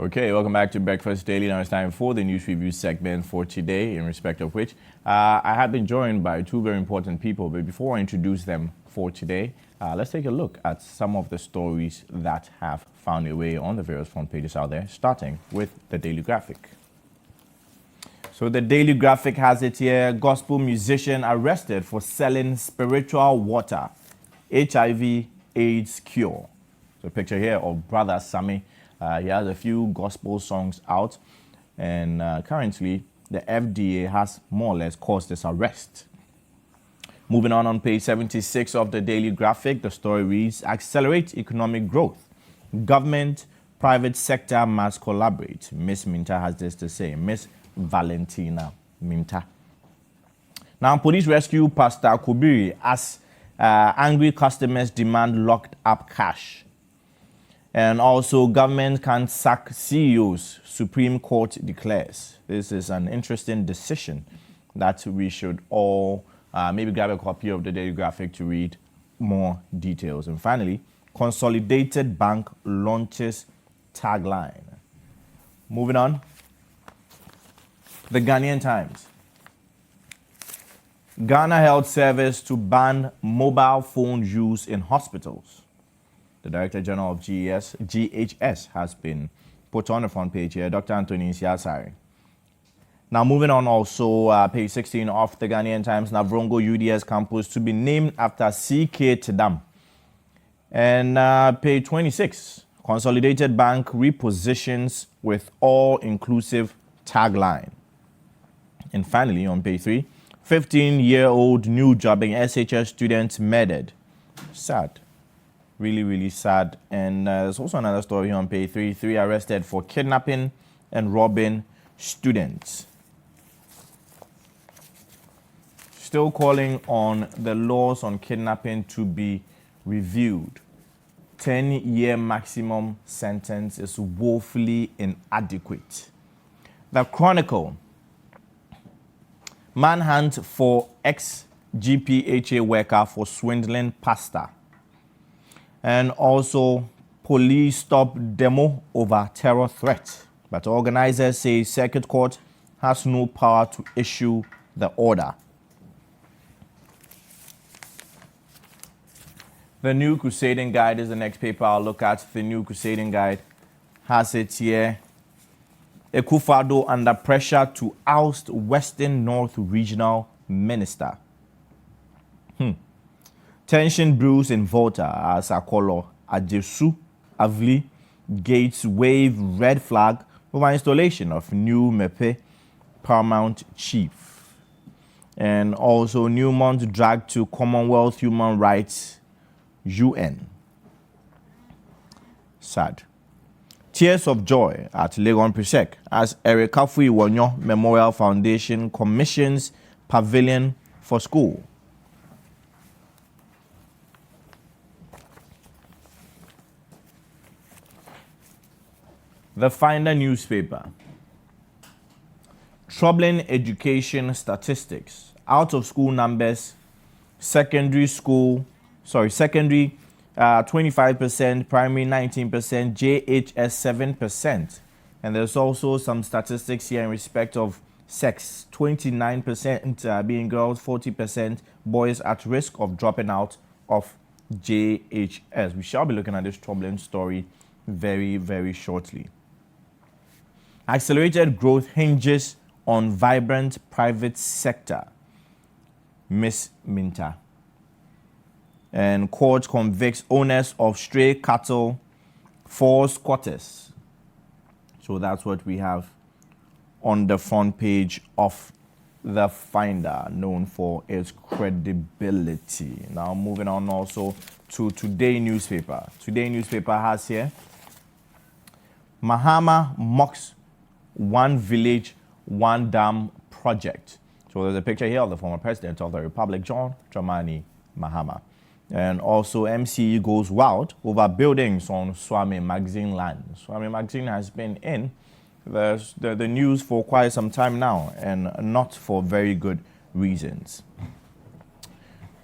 Okay, welcome back to Breakfast Daily. Now it's time for the news review segment for today, in respect of which I have been joined by two very important people. But before I introduce them for today, let's take a look at some of the stories that have found their way on the various front pages out there, starting with the Daily Graphic. So the Daily Graphic has it here: gospel musician arrested for selling spiritual water, HIV AIDS cure. So a picture here of Brother Sammy. He has a few gospel songs out, and currently the FDA has more or less caused this arrest. Moving on page 76 of the Daily Graphic, the story reads: accelerate economic growth. Government, private sector must collaborate. Miss Minta has this to say. Miss Valentina Minta. Now, police rescue Pastor Kubiri as angry customers demand locked up cash. And also, government can sack CEOs, Supreme Court declares. This is an interesting decision that we should all maybe grab a copy of the Daily Graphic to read more details. And finally, Consolidated Bank launches tagline. Moving on, the Ghanaian Times. Ghana Health Service to ban mobile phone use in hospitals. The Director General of GHS has been put on the front page here, Dr. Anthony Nsiasare. Now, moving on also, page 16 of the Ghanaian Times, Navrongo UDS campus to be named after C.K. Tidam. And page 26, Consolidated Bank repositions with all-inclusive tagline. And finally, on page 3, 15-year-old new jobbing SHS student murdered. Sad. Really, really sad. And there's also another story here on page 3. 3 arrested for kidnapping and robbing students. Still calling on the laws on kidnapping to be reviewed. 10-year maximum sentence is woefully inadequate. The Chronicle. Manhunt for ex-GPHA worker for swindling pastor. And also, police stop demo over terror threat. But organizers say Circuit Court has no power to issue the order. The New Crusading Guide is the next paper I'll look at. The New Crusading Guide has it here. Ekufado under pressure to oust Western North Regional Minister. Tension brews in Volta as Akolo Ajesu Avli Gates wave red flag over installation of new Mepe Paramount Chief. And also Newmont dragged to Commonwealth Human Rights UN. Sad. Tears of joy at Legon Prisek as Eric Kafui Wonyo Memorial Foundation commissions pavilion for school. The Finder newspaper. Troubling education statistics. Out of school numbers, secondary 25%, primary 19%, JHS 7%. And there's also some statistics here in respect of sex. 29% being girls, 40% boys at risk of dropping out of JHS. We shall be looking at this troubling story very, very shortly. Accelerated growth hinges on vibrant private sector. Miss Minta. And court convicts owners of stray cattle for squatters. So that's what we have on the front page of the Finder, known for its credibility. Now moving on also to Today newspaper. Today newspaper has here: Mahama mocks One Village, One Dam project. So there's a picture here of the former president of the Republic, John Dramani Mahama. And also MCE goes wild over buildings on Swami Magazine land. Swami Magazine has been in the news for quite some time now, and not for very good reasons.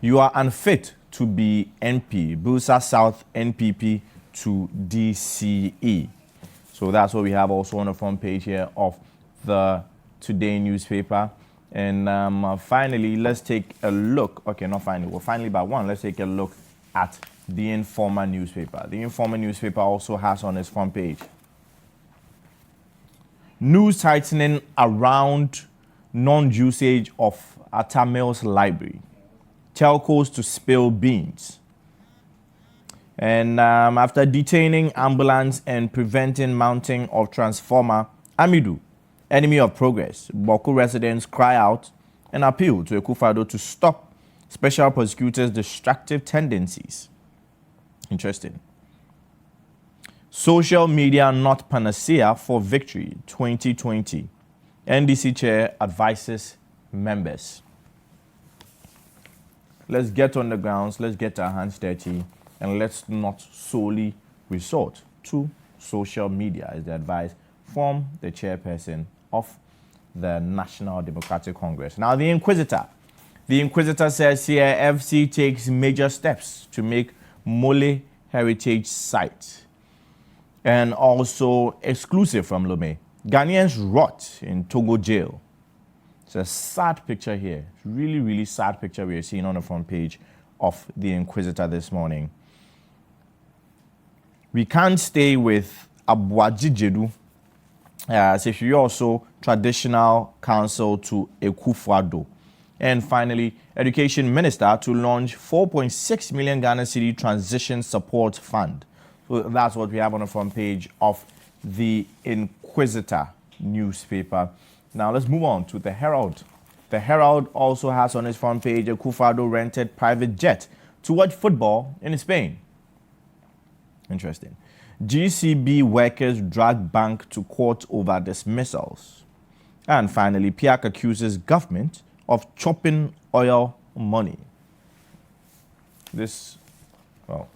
You are unfit to be NP. Busa South NPP to DCE. So that's what we have also on the front page here of the Today newspaper. And finally, let's take a look. Okay, not finally. Well, finally by one, let's take a look at the Informer newspaper. The Informer newspaper also has on its front page news tightening around non-usage of Atamil's library. Telcos to spill beans. And after detaining ambulance and preventing mounting of transformer, Amidu, enemy of progress, Boku residents cry out and appeal to Akufo-Addo to stop special prosecutors' destructive tendencies. Interesting. Social media not panacea for victory 2020. NDC chair advises members. Let's get on the grounds, let's get our hands dirty, and let's not solely resort to social media, is the advice from the chairperson of the National Democratic Congress. Now, the Inquisitor says here FC takes major steps to make Mole heritage site. And also exclusive from Lomé, Ghanaians rot in Togo jail. It's a sad picture here. Really, really sad picture we're seeing on the front page of the Inquisitor this morning. We can't stay with Abuaji Jedu, as you also traditional counsel to Akufo-Addo. And finally, Education Minister to launch 4.6 million Ghana Cedi Transition Support Fund. So that's what we have on the front page of the Inquisitor newspaper. Now let's move on to the Herald. The Herald also has on its front page Akufo-Addo rented private jet to watch football in Spain. Interesting. GCB workers drag bank to court over dismissals. And finally, PIAC accuses government of chopping oil money.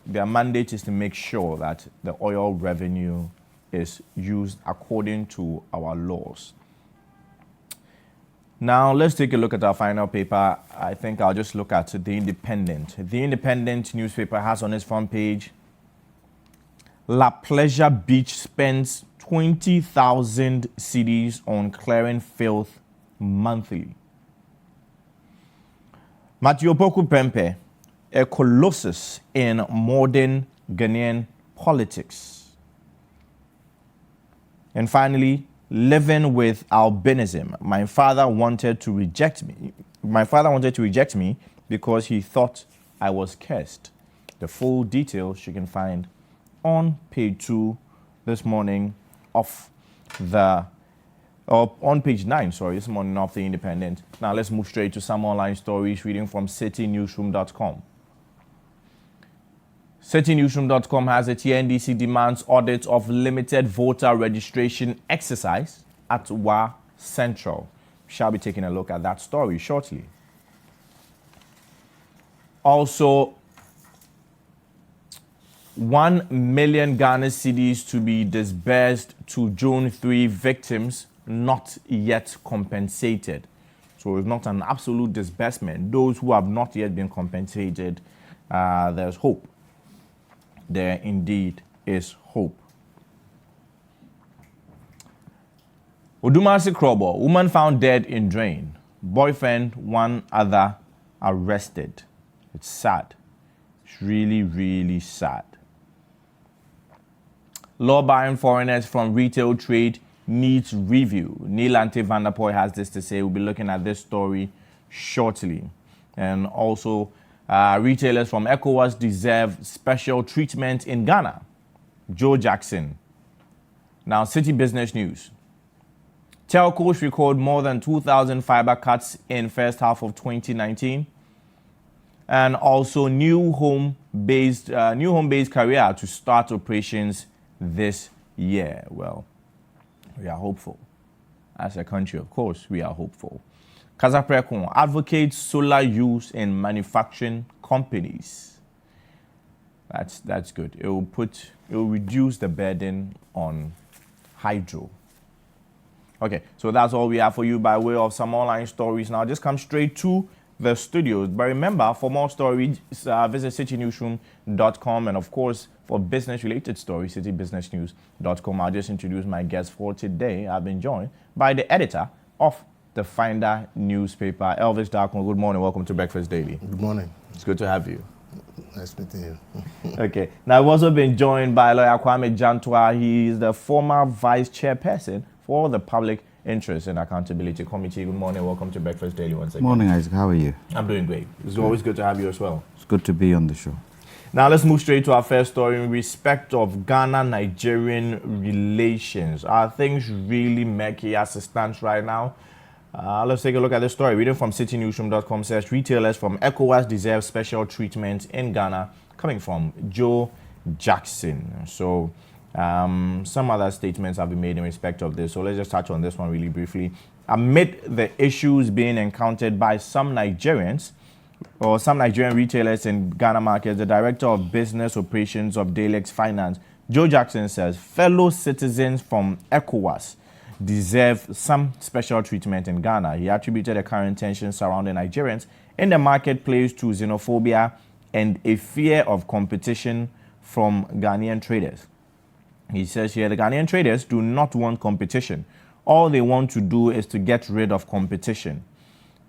Their mandate is to make sure that the oil revenue is used according to our laws. Now, let's take a look at our final paper. I think I'll just look at The Independent. The Independent newspaper has on its front page, La Pleasure Beach spends 20,000 cedis on clearing filth monthly. Matthew Opoku Pempe, a colossus in modern Ghanaian politics. And finally, living with albinism. My father wanted to reject me because he thought I was cursed. The full details you can find on page 2 this morning of the on page 9, this morning of The Independent. Now let's move straight to some online stories, reading from citynewsroom.com. Citynewsroom.com has a TNDC demands audit of limited voter registration exercise at WA Central. We shall be taking a look at that story shortly. Also, 1 million Ghana cedis to be disbursed to June 3 victims not yet compensated. So it's not an absolute disbursement. Those who have not yet been compensated, there's hope. There indeed is hope. Odumasi Krobo, woman found dead in drain. Boyfriend, one other arrested. It's sad. It's really, really sad. Law barring foreigners from retail trade needs review. Neelante Vanderpoy has this to say. We'll be looking at this story shortly. And also, retailers from ECOWAS deserve special treatment in Ghana. Joe Jackson. Now, City Business News. Telcos record more than 2,000 fiber cuts in first half of 2019. And also new home-based carrier to start operations this year. Well, we are hopeful. As a country, of course, we are hopeful. Kazaprekon advocates solar use in manufacturing companies. That's good. It will reduce the burden on hydro. Okay, so that's all we have for you by way of some online stories. Now, just come straight to the studios. But remember, for more stories, visit citinewsroom.com, and of course, for business-related stories, citybusinessnews.com. I'll just introduce my guest for today. I've been joined by the editor of the Finder newspaper, Elvis Darko. Good morning. Welcome to Breakfast Daily. Good morning. It's good to have you. Nice meeting you. Okay. Now, I've also been joined by lawyer Kwame Jantuah. He is the former vice chairperson for the Public Interest and Accountability Committee. Good morning. Welcome to Breakfast Daily once again. Morning, Isaac. How are you? I'm doing great. It's always good to have you as well. It's good to be on the show. Now, let's move straight to our first story in respect of Ghana-Nigerian relations. Are things really murky as it stands right now? Let's take a look at the story. Reading from citinewsroom.com says retailers from ECOWAS deserve special treatment in Ghana, coming from Joe Jackson. So some other statements have been made in respect of this. So let's just touch on this one really briefly. Amid the issues being encountered by some Nigerian retailers in Ghana markets, the Director of Business Operations of Dalex Finance, Joe Jackson, says fellow citizens from ECOWAS deserve some special treatment in Ghana. He attributed the current tensions surrounding Nigerians in the marketplace to xenophobia and a fear of competition from Ghanaian traders. He says here the Ghanaian traders do not want competition. All they want to do is to get rid of competition.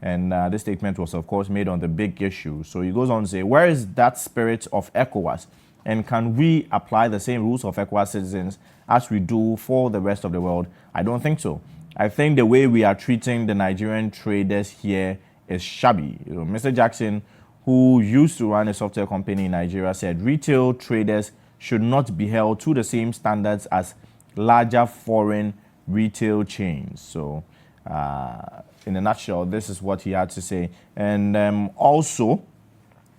And this statement was, of course, made on the big issue. So he goes on to say, where is that spirit of ECOWAS? And can we apply the same rules of ECOWAS citizens as we do for the rest of the world? I don't think so. I think the way we are treating the Nigerian traders here is shabby. Mr. Jackson, who used to run a software company in Nigeria, said retail traders should not be held to the same standards as larger foreign retail chains. So, in a nutshell, this is what he had to say. And also,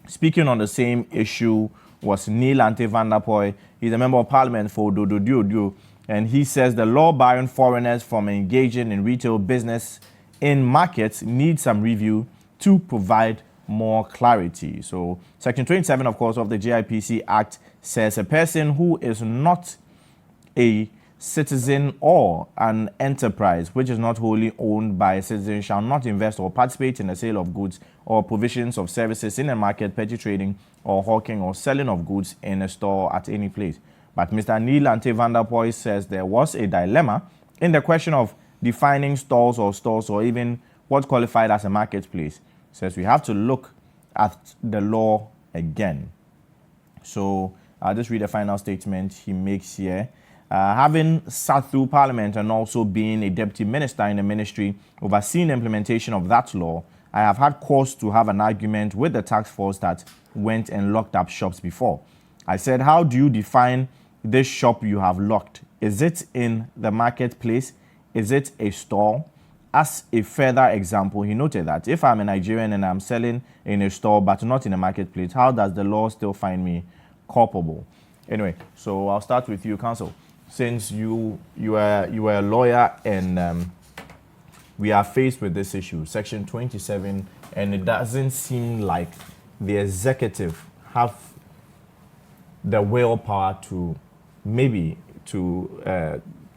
speaking on the same issue was Neil Ante van der Poy. He's a member of parliament for Dodo, and he says the law barring foreigners from engaging in retail business in markets needs some review to provide more clarity. So Section 27, of course, of the GIPC Act says a person who is not a citizen or an enterprise which is not wholly owned by a citizen shall not invest or participate in the sale of goods or provisions of services in a market, petty trading or hawking or selling of goods in a store at any place. But Mr. Neil Ante van der Poy says there was a dilemma in the question of defining stores or even what qualified as a marketplace. He says we have to look at the law again. So I'll just read the final statement he makes here. Having sat through Parliament and also being a deputy minister in the ministry overseeing the implementation of that law, I have had cause to have an argument with the task force that went and locked up shops before. I said, how do you define this shop you have locked? Is it in the marketplace? Is it a store? As a further example, he noted that if I'm a Nigerian and I'm selling in a store but not in a marketplace, how does the law still find me culpable? Anyway, so I'll start with you, counsel. Since you are a lawyer and we are faced with this issue, Section 27, and it doesn't seem like the executive have the willpower to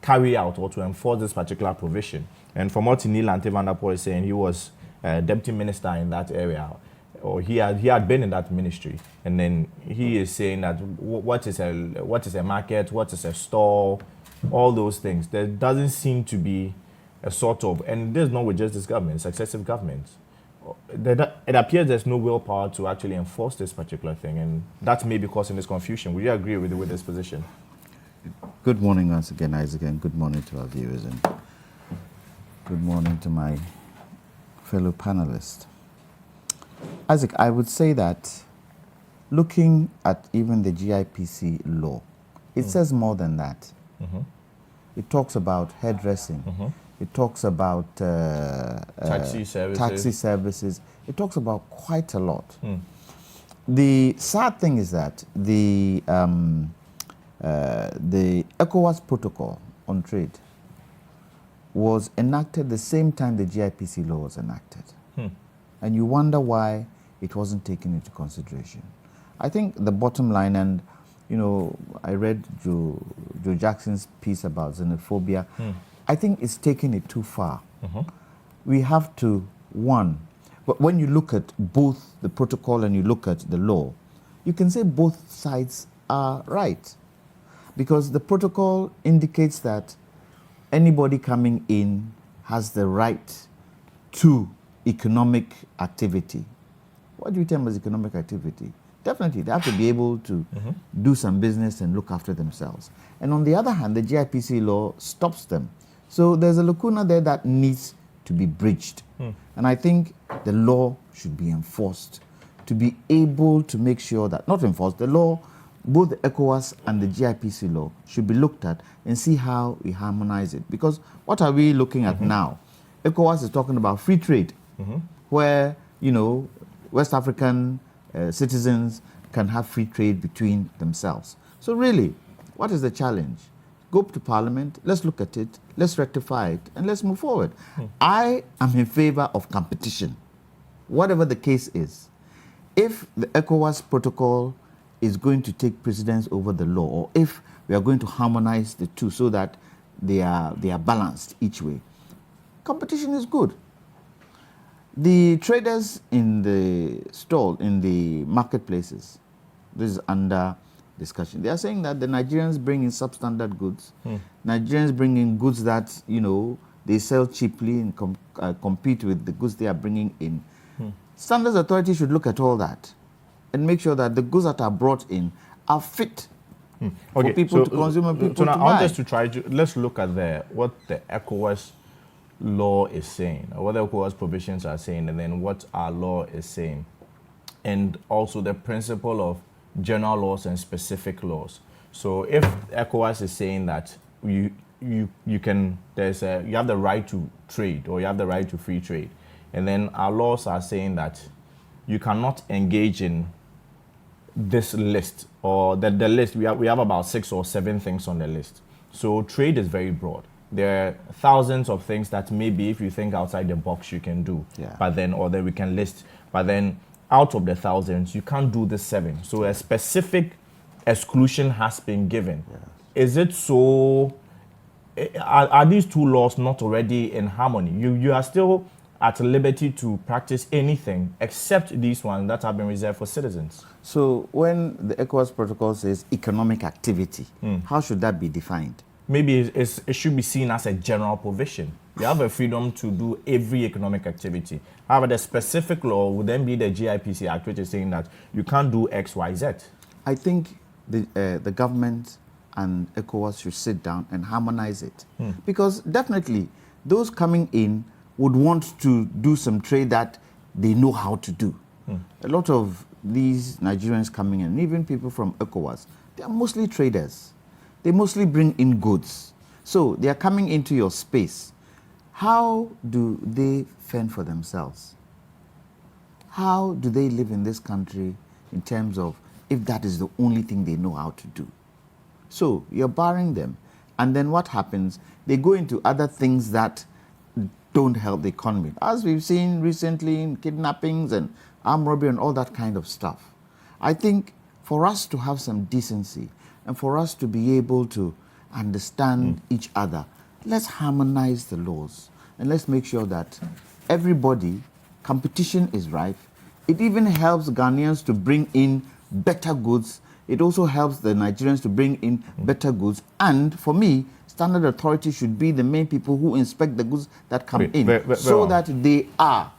carry out or to enforce this particular provision. And from what Neil Ante van der Poy is saying, he was deputy minister in that area, or he had been in that ministry, and then he is saying that what is a market, what is a store, all those things. There doesn't seem to be a sort of, and this is not with just this government, successive governments. It appears there's no willpower to actually enforce this particular thing, and that may be causing this confusion. Would you agree with this position? Good morning once again, Isaac, and good morning to our viewers, and good morning to my fellow panelists. Isaac, I would say that looking at even the GIPC law, it says more than that. Mm-hmm. It talks about hairdressing. Mm-hmm. It talks about taxi services. It talks about quite a lot. Mm. The sad thing is that the ECOWAS protocol on trade was enacted the same time the GIPC law was enacted. And you wonder why it wasn't taken into consideration. I think the bottom line, and I read Joe Jackson's piece about xenophobia. I think it's taking it too far. Mm-hmm. We have to, one, But when you look at both the protocol and you look at the law, you can say both sides are right. Because the protocol indicates that anybody coming in has the right to economic activity. What do you term as economic activity? Definitely, they have to be able to do some business and look after themselves. And on the other hand, the GIPC law stops them. So there's a lacuna there that needs to be bridged. And I think the law should be enforced to be able to make sure that, not enforced, the law, both the ECOWAS and the GIPC law should be looked at and see how we harmonize it. Because what are we looking at now? ECOWAS is talking about free trade, where, you know, West African citizens can have free trade between themselves. So really, what is the challenge? Go to Parliament, let's look at it, let's rectify it, and let's move forward. I am in favor of competition, whatever the case is. If the ECOWAS protocol is going to take precedence over the law, or if we are going to harmonize the two so that they are balanced each way, competition is good. The traders in the stall, in the marketplaces, this is under discussion. They are saying that the Nigerians bring in substandard goods. Nigerians bring in goods that, you know, they sell cheaply and compete with the goods they are bringing in. Standards Authority should look at all that and make sure that the goods that are brought in are fit for people to consume and people so now to buy. Just to try to, let's look at what the ECOWAS law is saying, or what the ECOWAS provisions are saying, and then what our law is saying. And also the principle of general laws and specific laws. So if ECOWAS is saying that you have the right to trade, or you have the right to free trade, and then our laws are saying that you cannot engage in this list, or the list, we have about 6 or 7 things on the list. So trade is very broad. There are thousands of things that maybe if you think outside the box you can do, but then we can list, but then out of the thousands you can't do the 7. So a specific exclusion has been given. Is it so? Are these two laws not already in harmony? You are still at liberty to practice anything except these ones that have been reserved for citizens. So when the ECOWAS protocol says economic activity, how should that be defined? Maybe it should be seen as a general provision. You have a freedom to do every economic activity. However, the specific law would then be the GIPC Act, which is saying that you can't do X, Y, Z. I think the government and ECOWAS should sit down and harmonize it. Because definitely those coming in would want to do some trade that they know how to do. A lot of these Nigerians coming in, even people from ECOWAS, they are mostly traders. They mostly bring in goods. So they are coming into your space. How do they fend for themselves? How do they live in this country in terms of if that is the only thing they know how to do? So you're barring them. And then what happens? They go into other things that don't help the economy. As we've seen recently in kidnappings and armed robbery and all that kind of stuff. I think for us to have some decency and for us to be able to understand each other, let's harmonize the laws and let's make sure that everybody, competition is rife. It even helps Ghanaians to bring in better goods. It also helps the Nigerians to bring in better goods. And for me, Standard Authority should be the main people who inspect the goods that come in so that they are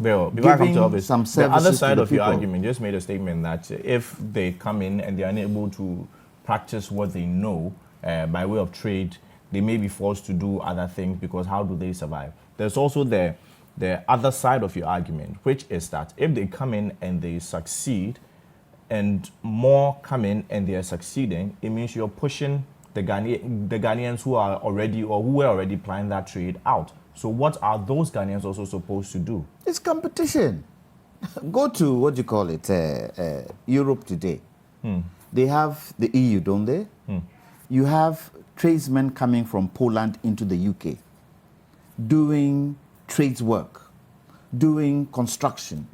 giving some services. The other side of your people. argument just made a statement that if they come in and they are unable to practice what they know by way of trade, they may be forced to do other things because how do they survive? There's also the other side of your argument, which is that if they come in and they succeed and more come in and they are succeeding, it means you're pushing the Ghanaians who are already or who were already planning that trade out. So what are those Ghanaians also supposed to do? It's competition. Go to, what do you call it, Europe today. They have the EU, don't they? You have tradesmen coming from Poland into the UK, doing trades work, doing construction,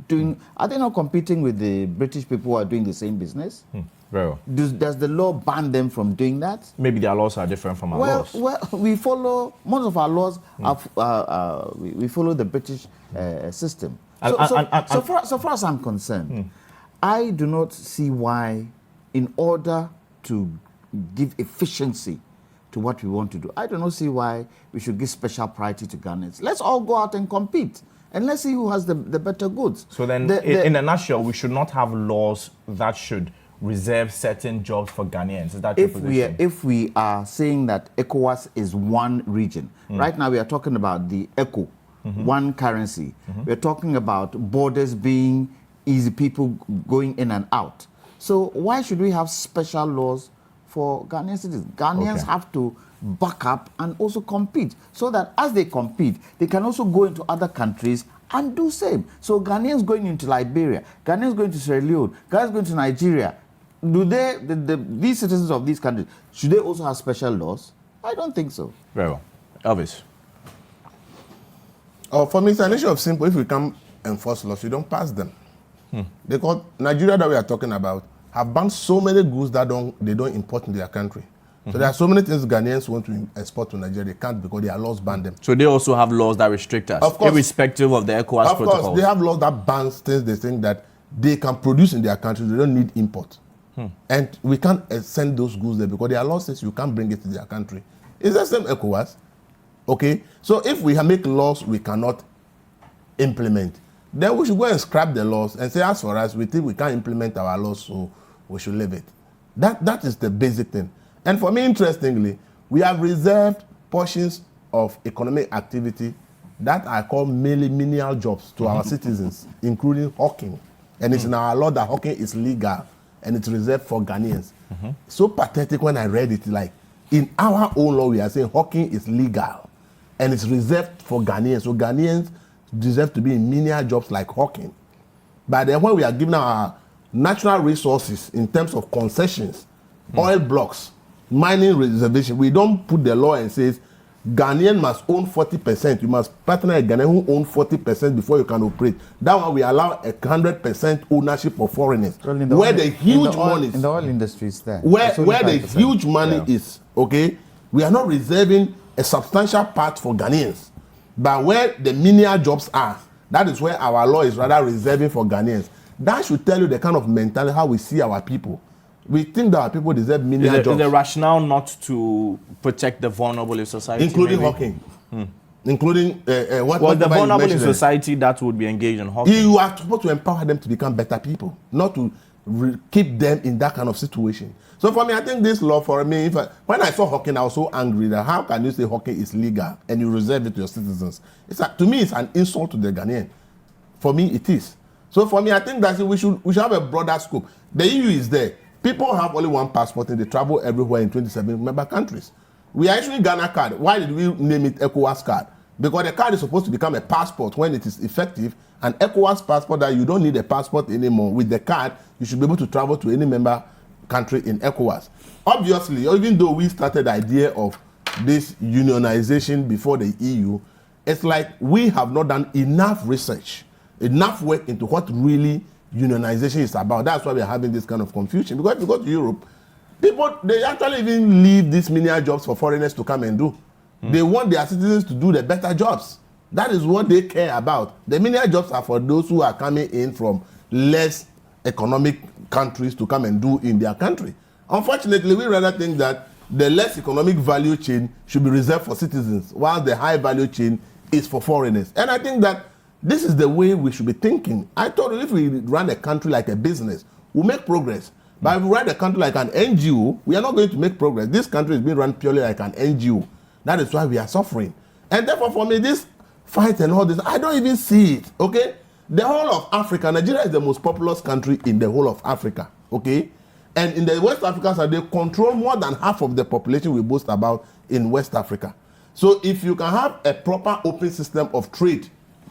are they not competing with the British people who are doing the same business? Very well. Does the law ban them from doing that? Maybe their laws are different from our laws. Well, we follow, most of our laws, we follow the British system. So far as I'm concerned, I do not see why, in order to give efficiency to what we want to do, I do not see why we should give special priority to Ghanaians. Let's all go out and compete, and let's see who has the better goods. So then, in a nutshell, we should not have laws that should reserve certain jobs for Ghanaians. Is that your position? If we are saying that ECOWAS is one region, right now we are talking about the ECO, one currency. We're talking about borders being easy, people going in and out. So why should we have special laws for Ghanaian citizens? Ghanaians have to back up and also compete, so that as they compete, they can also go into other countries and do same. So Ghanaians going into Liberia, Ghanaians going to Sierra Leone, Ghanaians going to Nigeria, do they, these citizens of these countries, should they also have special laws? I don't think so. Very well. Elvis. For me, it's an issue of simple. If we can't enforce laws, we don't pass them. Because Nigeria that we are talking about have banned so many goods that they don't import in their country. So there are so many things Ghanaians want to export to Nigeria. They can't because their laws ban them. So they also have laws that restrict us, of course, irrespective of the ECOWAS protocols. Of course, they have laws that ban things they think that they can produce in their country. They don't need import. And we can't send those goods there because their law says you can't bring it to their country. It's the same ECOWAS. Okay? So if we make laws we cannot implement, then we should go and scrap the laws and say, as for us, we think we can't implement our laws, so we should leave it. That is the basic thing. And for me, interestingly, we have reserved portions of economic activity that I call mainly menial jobs to our citizens, including hawking. And it's in our law that hawking is legal and it's reserved for Ghanaians. So pathetic when I read it, like, in our own law, we are saying hawking is legal and it's reserved for Ghanaians. So Ghanaians deserve to be in menial jobs like hawking. But then when we are given our natural resources in terms of concessions, oil blocks, mining reservation, we don't put the law and says Ghanaian must own 40%. You must partner a Ghanaian who owns 40% before you can operate. That one we allow 100% ownership of foreigners. Well, where the huge money in the oil industry is there. Where the huge money is, okay, we are not reserving a substantial part for Ghanaians. But where the menial jobs are, that is where our law is rather reserving for Ghanaians. That should tell you the kind of mentality, how we see our people. We think that our people deserve menial jobs. Is the rationale not to protect the vulnerable in society? Including hawking. Including the vulnerable in society that would be engaged in hawking. You are supposed to empower them to become better people, not to keep them in that kind of situation. So for me, I think this law, for me, when I saw hawking, I was so angry that how can you say hawking is legal and you reserve it to your citizens? To me, it's an insult to the Ghanaian. For me, it is. So for me, I think that we should have a broader scope. The EU is there. People have only one passport and they travel everywhere in 27 member countries. We are issuing Ghana card. Why did we name it ECOWAS card? Because the card is supposed to become a passport when it is effective. An ECOWAS passport that you don't need a passport anymore. With the card, you should be able to travel to any member country in ECOWAS. Obviously, even though we started the idea of this unionization before the EU, it's like we have not done enough research, enough work into what really unionization is about. That's why we're having this kind of confusion. Because if you go to Europe, people, they actually even leave these menial jobs for foreigners to come and do. They want their citizens to do the better jobs. That is what they care about. The menial jobs are for those who are coming in from less economic countries to come and do in their country. Unfortunately, we rather think that the less economic value chain should be reserved for citizens, while the high value chain is for foreigners. And I think that this is the way we should be thinking. I thought if we run a country like a business, we'll make progress. But if we run a country like an NGO, we are not going to make progress. This country is being run purely like an NGO. That is why we are suffering. And therefore, for me, this fight and all this, I don't even see it, okay? The whole of Africa, Nigeria is the most populous country in the whole of Africa, okay? And in the West Africa side, they control more than half of the population we boast about in West Africa. So if you can have a proper open system of trade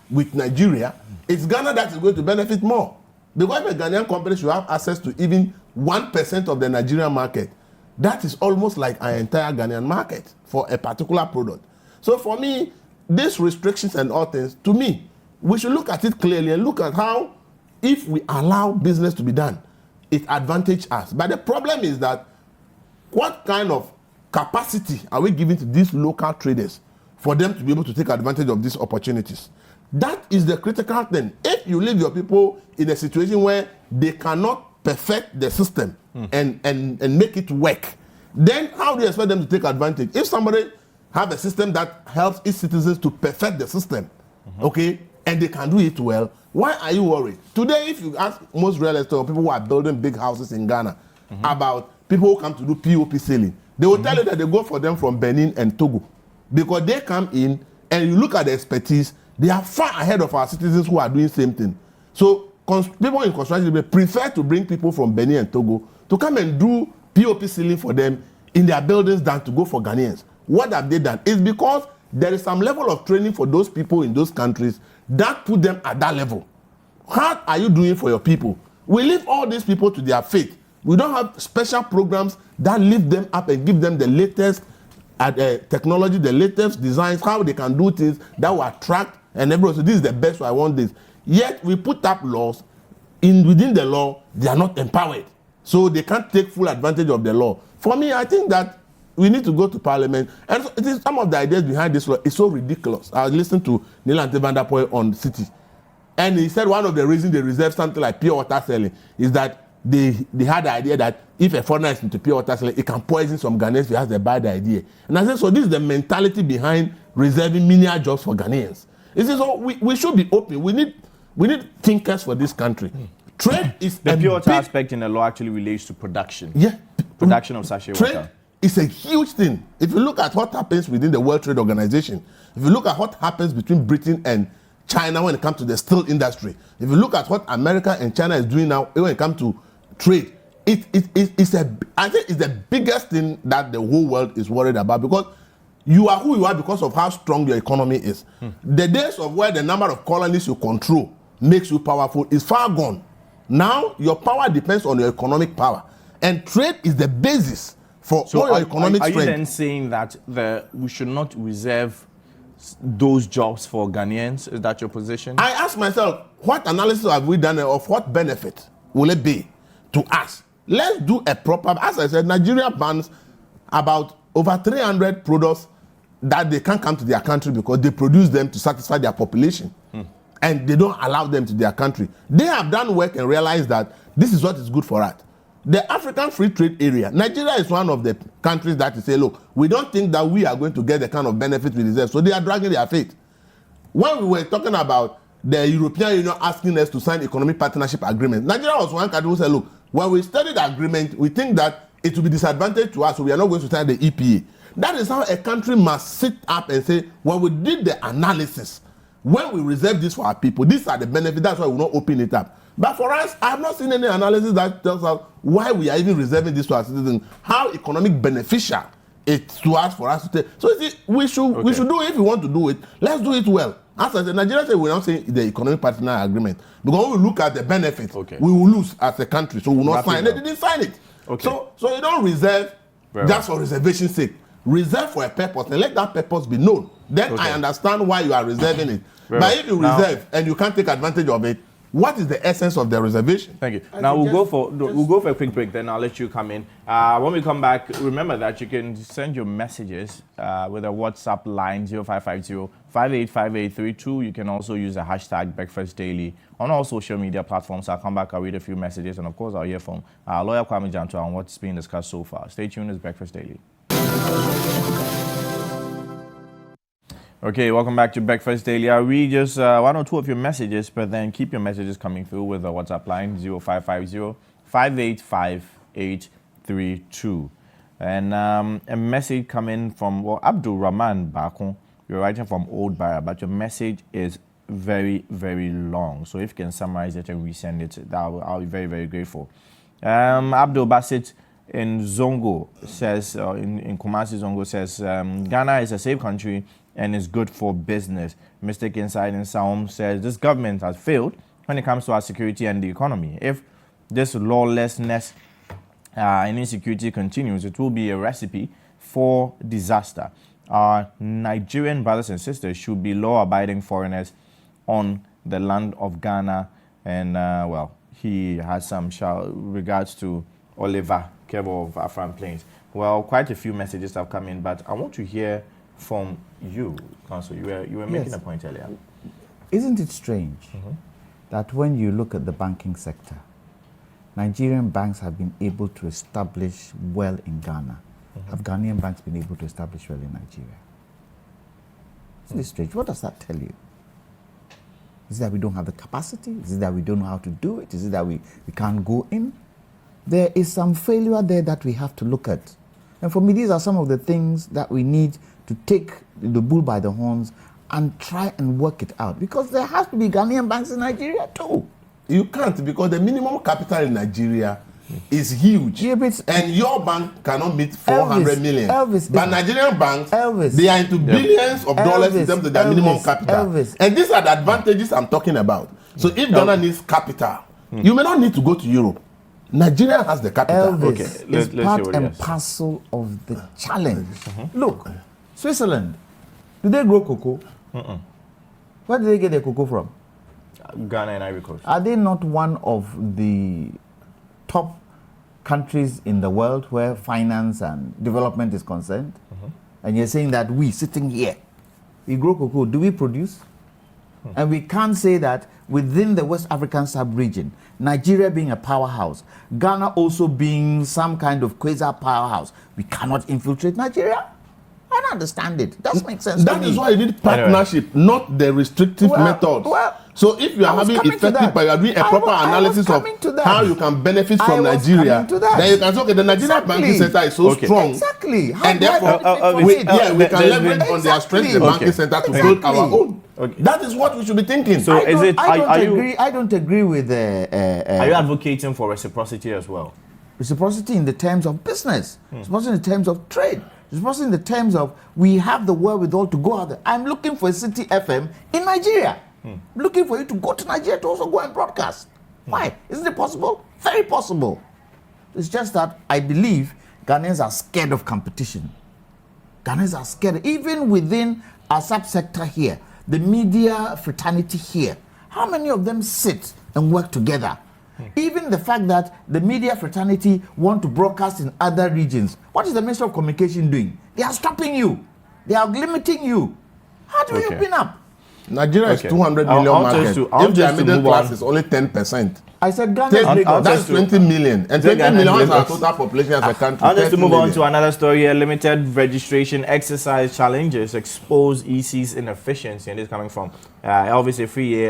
with Nigeria, it's Ghana that is going to benefit more. Because if a Ghanaian company should have access to even 1% of the Nigerian market, that is almost like an entire Ghanaian market for a particular product. So for me, these restrictions and all things, to me, we should look at it clearly and look at how, if we allow business to be done, it advantages us. But the problem is that what kind of capacity are we giving to these local traders for them to be able to take advantage of these opportunities? That is the critical thing. If If you leave your people in a situation where they cannot perfect the system and make it work, then how do you expect them to take advantage? If somebody have a system that helps its citizens to perfect the system, okay, and they can do it well, why are you worried? Today, if you ask most real estate or people who are building big houses in Ghana about people who come to do POP selling, they will tell you that they go for them from Benin and Togo, because they come in and you look at the expertise, they are far ahead of our citizens who are doing the same thing. So people in construction prefer to bring people from Benin and Togo to come and do POP sealing for them in their buildings than to go for Ghanaians. What have they done? It's because there is some level of training for those people in those countries that put them at that level. How are you doing for your people? We leave all these people to their fate. We don't have special programs that lift them up and give them the latest technology, the latest designs, how they can do things that will attract and everyone. So this is the best, so I want this. Yet we put up laws, within the law, they are not empowered. So they can't take full advantage of the law. For me, I think that we need to go to parliament. And so it is, some of the ideas behind this law is so ridiculous. I listened to Neil Vanderpoel on Citi. And he said one of the reasons they reserve something like pure water selling is that they had the idea that if a foreigner is into pure water selling, it can poison some Ghanaians if he has a bad idea. And I said, so this is the mentality behind reserving menial jobs for Ghanaians. He says, so we should be open. We need thinkers for this country. Trade is the pure water aspect in the law actually relates to production. Yeah. Production of sachet trade water. It's a huge thing. If you look at what happens within the World Trade Organization, if you look at what happens between Britain and China when it comes to the steel industry, if you look at what America and China is doing now when it comes to trade, I think it's the biggest thing that the whole world is worried about, because you are who you are because of how strong your economy is. The days of where the number of colonies you control makes you powerful is far gone. Now your power depends on your economic power, and trade is the basis for all your economic strength. Are you then saying that we should not reserve those jobs for Ghanaians? Is that your position? I ask myself, what analysis have we done of what benefit will it be to us? Let's do a proper, as I said, Nigeria bans about over 300 products that they can't come to their country because they produce them to satisfy their population. And they don't allow them to their country. They have done work and realized that this is what is good for us. The African Free Trade Area, Nigeria is one of the countries that say, look, we don't think that we are going to get the kind of benefit we deserve. So they are dragging their feet. When we were talking about the European Union asking us to sign economic partnership agreement, Nigeria was one country who said, look, when we study the agreement, we think that it will be disadvantage to us, so we are not going to sign the EPA. That is how a country must sit up and say, when we did the analysis, when we reserve this for our people, these are the benefits, that's why we will not open it up. But for us, I have not seen any analysis that tells us why we are even reserving this to our citizens, how economic beneficial it's to us for us to take. So you see, we should do it if we want to do it. Let's do it well. As I said, Nigeria said we're not saying the economic partner agreement, because when we look at the benefits, we will lose as a country. So we will not sign it. They didn't sign it. So you don't reserve just for reservation's sake. Reserve for a purpose and let that purpose be known. Then I understand why you are reserving it. But if you reserve and you can't take advantage of it, what is the essence of the reservation? Thank you. Now we'll go for a quick break. Then I'll let you come in. When we come back, remember that you can send your messages with a WhatsApp line 0550-585832. You can also use the hashtag Breakfast Daily on all social media platforms. I'll come back. I'll read a few messages, and of course I'll hear from lawyer Kwame Jantuah on what's being discussed so far. Stay tuned. It's Breakfast Daily. Okay, welcome back to Breakfast Daily. I'll read just one or two of your messages, but then keep your messages coming through with the WhatsApp line 0550-585832. And a message coming from Abdul Rahman Bakon. You're writing from Old Barra, but your message is very, very long. So if you can summarize it and resend it, I'll be very, very grateful. Abdul Basit in Zongo says, in Kumasi Zongo says, Ghana is a safe country and is good for business. Mr. Inside in Saum says, this government has failed when it comes to our security and the economy. If this lawlessness and insecurity continues, it will be a recipe for disaster. Our Nigerian brothers and sisters should be law-abiding foreigners on the land of Ghana. And, he has some regards to Oliver Kebo of Afran Plains. Well, quite a few messages have come in, but I want to hear from you, Council. You were making a point earlier. Isn't it strange that when you look at the banking sector, Nigerian banks have been able to establish well in Ghana. Have Ghanaian banks been able to establish well in Nigeria? Is this strange? What does that tell you? Is it that we don't have the capacity? Is it that we don't know how to do it? Is it that we can't go in? There is some failure there that we have to look at. And for me, these are some of the things that we need to take the bull by the horns and try and work it out. Because there has to be Ghanaian banks in Nigeria too. You can't, because the minimum capital in Nigeria is huge. Yeah, but and your bank cannot meet 400 million. Elvis, but Nigerian banks, Elvis, they are into billions of dollars in terms of their minimum capital. Elvis. And these are the advantages I'm talking about. So if Ghana needs capital, you may not need to go to Europe. Nigeria has the capital. Elvis is part and parcel of the challenge. Look, Switzerland, do they grow cocoa? Where do they get their cocoa from? Ghana and Ivory Coast. Are they not one of the top countries in the world where finance and development is concerned? And you're saying that we sitting here, we grow cocoa, do we produce? And we can't say that within the West African sub-region, Nigeria being a powerhouse, Ghana also being some kind of quasi-powerhouse, we cannot infiltrate Nigeria? I don't understand it. It doesn't make sense to me. That is why you need partnership, not the restrictive method. So if you are having effective, but you are doing a proper analysis of how you can benefit from Nigeria, then you can say, okay, the Nigerian banking sector is so strong. Exactly. And therefore, we can leverage on their strength in the banking sector to build our own. That is what we should be thinking. So I don't agree with are you advocating for reciprocity as well? Reciprocity in the terms of business, reciprocity in the terms of trade, reciprocity in the terms of we have the wherewithal to go out there. I'm looking for a Citi FM in Nigeria. Looking for you to go to Nigeria to also go and broadcast. Why? Isn't it possible? Very possible. It's just that I believe Ghanaians are scared of competition. Ghanaians are scared, even within our subsector here, the media fraternity here. How many of them sit and work together? Even the fact that the media fraternity want to broadcast in other regions. What is the Ministry of Communication doing? They are stopping you. They are limiting you. How do you open up? Nigeria is 200 million market. If the middle class is only 10%. I said Ghana. That's 20 million. And 20 million is our total population as a country. I'll just move on to another story here. Limited registration exercise challenges expose EC's inefficiency. And this is coming from Elvis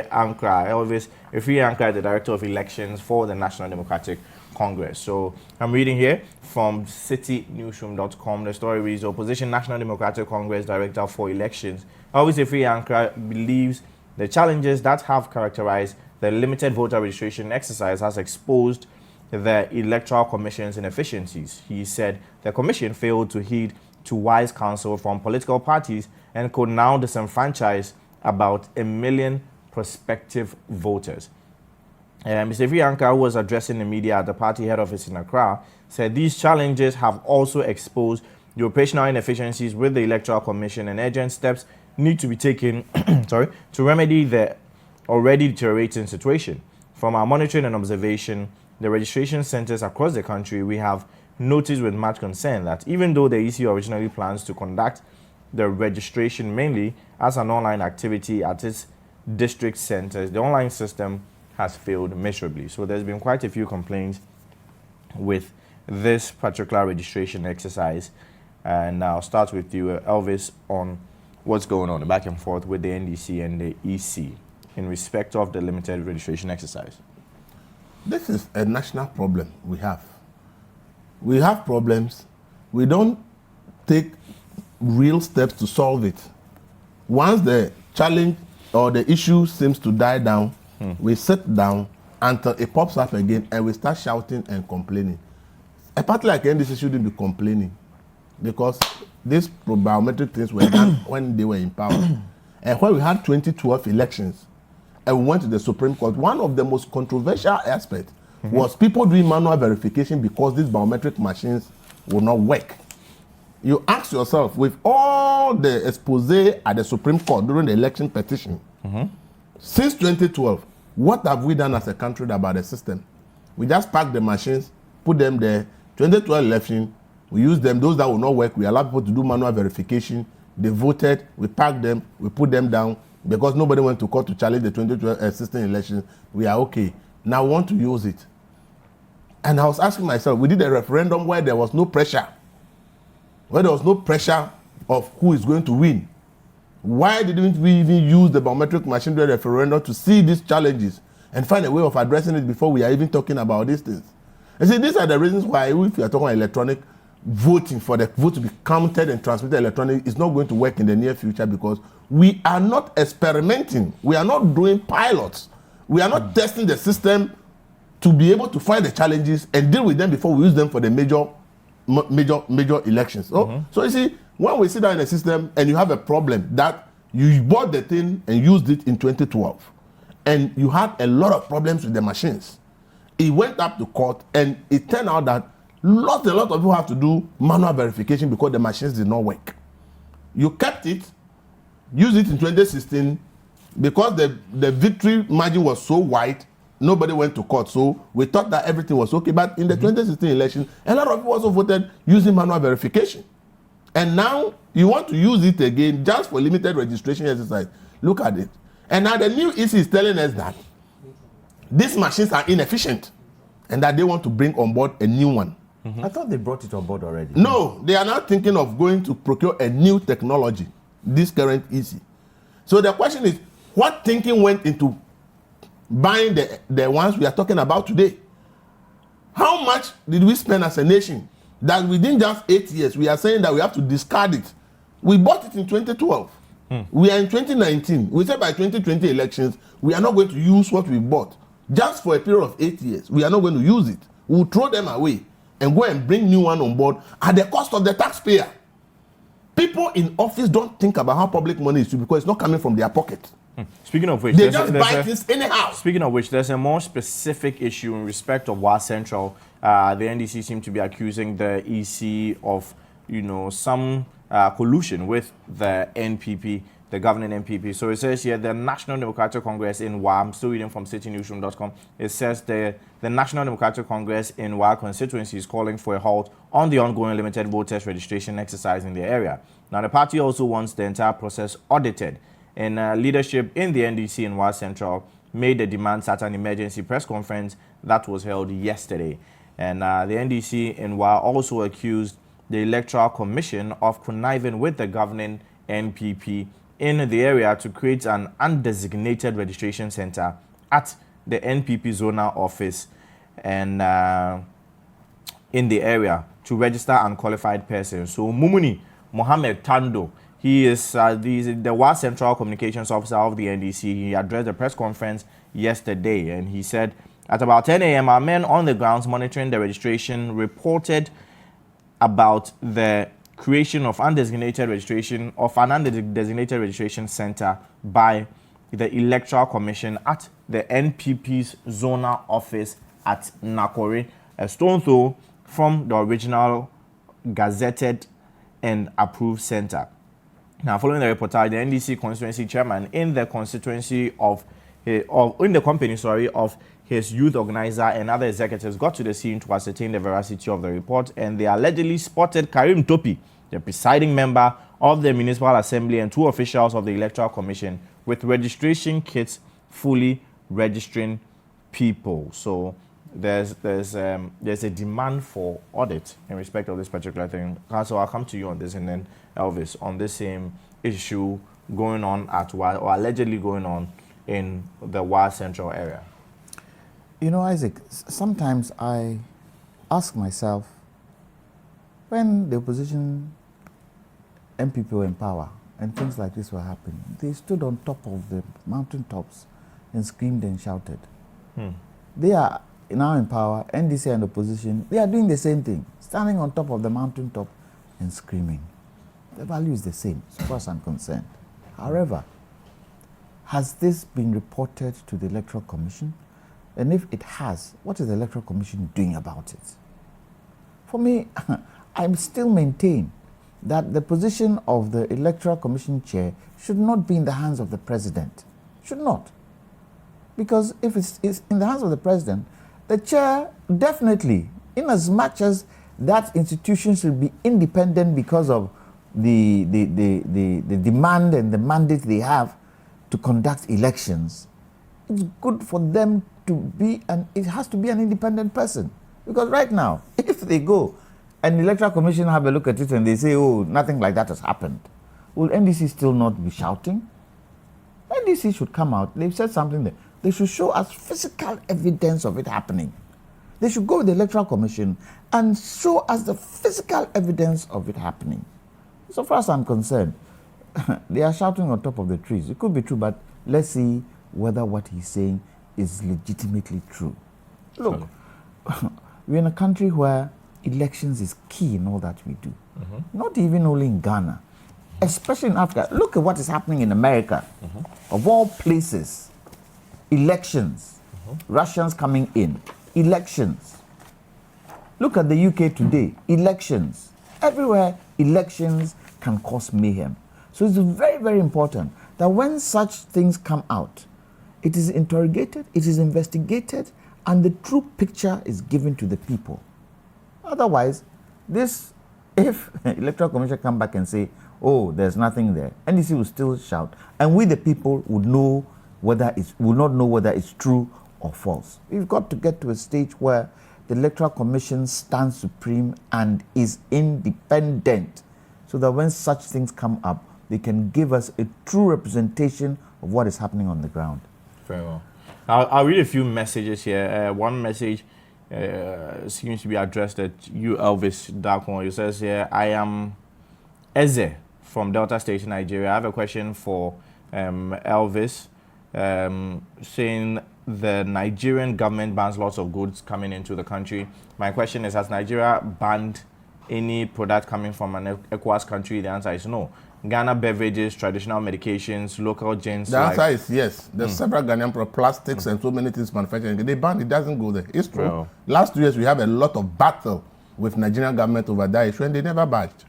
Ankra. Elvis Ankra, the Director of Elections for the National Democratic Congress. So I'm reading here from citynewsroom.com. The story reads, Opposition National Democratic Congress Director for Elections Elvis Ankra believes the challenges that have characterized the limited voter registration exercise has exposed the Electoral Commission's inefficiencies. He said the Commission failed to heed to wise counsel from political parties and could now disenfranchise about 1 million prospective voters. Mr. Ankra, who was addressing the media at the party head office in Accra, said these challenges have also exposed the operational inefficiencies with the Electoral Commission, and urgent steps need to be taken to remedy the already deteriorating situation. From our monitoring and observation, the registration centers across the country, we have noticed with much concern that even though the EC originally plans to conduct the registration mainly as an online activity at its district centers, the online system has failed miserably. So there's been quite a few complaints with this particular registration exercise. And I'll start with you, Elvis, on what's going on, the back and forth with the NDC and the EC in respect of the limited registration exercise. This is a national problem we have. We have problems. We don't take real steps to solve it. Once the challenge or the issue seems to die down, we sit down until it pops up again and we start shouting and complaining. A party like NDC shouldn't be complaining, because these biometric things were done when they were in power. And when we had 2012 elections and we went to the Supreme Court, one of the most controversial aspects was people doing manual verification because these biometric machines will not work. You ask yourself, with all the expose at the Supreme Court during the election petition, since 2012, what have we done as a country about the system? We just packed the machines, put them there. 2012 election, we used them. Those that will not work, we allow people to do manual verification. They voted, we packed them, we put them down. because nobody went to court to challenge the 2016 election. We are okay. Now we want to use it. And I was asking myself, we did a referendum where there was no pressure. Where there was no pressure of who is going to win. Why didn't we even use the biometric machine during the referendum to see these challenges and find a way of addressing it before we are even talking about these things? And see, these are the reasons why if you are talking about electronic voting, for the vote to be counted and transmitted electronically, it's not going to work in the near future because we are not experimenting. We are not doing pilots. We are not testing the system to be able to find the challenges and deal with them before we use them for the major elections. So you see, when we sit down in a system and you have a problem that you bought the thing and used it in 2012 and you had a lot of problems with the machines, it went up to court and it turned out that a lot of people have to do manual verification because the machines did not work. You kept it, used it in 2016 because the victory margin was so wide. Nobody went to court, so we thought that everything was okay. But in the 2016 election, a lot of people also voted using manual verification. And now you want to use it again just for limited registration exercise. Look at it. And now the new EC is telling us that these machines are inefficient and that they want to bring on board a new one. I thought they brought it on board already. No, they are now thinking of going to procure a new technology, this current EC. So the question is, what thinking went into buying the ones we are talking about today? How much did we spend as a nation that within just 8 years we are saying that we have to discard it? We bought it in 2012. We are in 2019. We said by 2020 elections we are not going to use what we bought just for a period of 8 years. We are not going to use it. We will throw them away and go and bring new one on board at the cost of the taxpayer. People in office don't think about how public money is used because it's not coming from their pocket. Speaking of which, they just buy things anyhow. Speaking of which, there's a more specific issue in respect of WA Central. The NDC seem to be accusing the EC of, some collusion with the NPP, the governing NPP. So it says here, the National Democratic Congress in WA, I'm still reading from CitiNewsroom.com. It says the National Democratic Congress in WA constituency is calling for a halt on the ongoing limited voters registration exercise in the area. Now, the party also wants the entire process audited. And leadership in the NDC in WA Central made the demands at an emergency press conference that was held yesterday. And the NDC in WA also accused the Electoral Commission of conniving with the governing NPP in the area to create an undesignated registration center at the NPP zonal office and in the area to register unqualified persons. So Mumuni Mohammed Tando, he is the WA Central Communications Officer of the NDC. He addressed the press conference yesterday and he said, at about 10 a.m., our men on the grounds monitoring the registration reported about the creation of an undesignated registration center by the Electoral Commission at the NPP's zonal office at Nakore, a stone throw from the original gazetted and approved center. Now, following the reportage, the NDC constituency chairman in the constituency of his youth organizer and other executives got to the scene to ascertain the veracity of the report, and they allegedly spotted Karim Topi, the presiding member of the Municipal Assembly, and two officials of the Electoral Commission with registration kits fully registering people. So there's a demand for audit in respect of this particular thing. So I'll come to you on this, and then Elvis on this same issue going on at WA, or allegedly going on in the WA Central area. Isaac, sometimes I ask myself, when the opposition MPP were in power and things like this were happening, they stood on top of the mountaintops and screamed and shouted. They are now in power, NDC and opposition, they are doing the same thing, standing on top of the mountaintop and screaming. The value is the same, as far as I'm concerned. However, has this been reported to the Electoral Commission? And if it has, what is the Electoral Commission doing about it? For me, I still maintain that the position of the Electoral Commission chair should not be in the hands of the president. Should not. Because if it's in the hands of the president, the chair definitely, in as much as that institution should be independent because of the demand and the mandate they have, to conduct elections, it's good for them to be, and it has to be an independent person. Because right now, if they go and the Electoral Commission have a look at it and they say, oh, nothing like that has happened, will NDC still not be shouting? NDC should come out. They've said something there. They should show us physical evidence of it happening. They should go with the Electoral Commission and show us the physical evidence of it happening. So far as I'm concerned, they are shouting on top of the trees. It could be true, but let's see whether what he's saying is legitimately true. Look, we're in a country where elections is key in all that we do. Not even only in Ghana, especially in Africa. Look at what is happening in America. Of all places, elections, Russians coming in, elections. Look at the UK today, elections. Everywhere, elections can cause mayhem. So it's very, very important that when such things come out, it is interrogated, it is investigated, and the true picture is given to the people. Otherwise, if Electoral Commission come back and say, oh, there's nothing there, NDC will still shout, and we the people would not know whether it's true or false. We've got to get to a stage where the Electoral Commission stands supreme and is independent, so that when such things come up, they can give us a true representation of what is happening on the ground. Very well. I'll read a few messages here. One message seems to be addressed at you, Elvis Darko. It says here, I am Eze from Delta State, Nigeria. I have a question for Elvis, saying the Nigerian government bans lots of goods coming into the country. My question is, has Nigeria banned any product coming from an ECOWAS country? The answer is no. Ghana beverages, traditional medications, local gins. The answer is yes. There's several Ghanaian plastics and so many things manufacturing. They ban it, doesn't go there. It's true. Well, last 2 years we have a lot of battle with Nigerian government over that issue, and they never badged.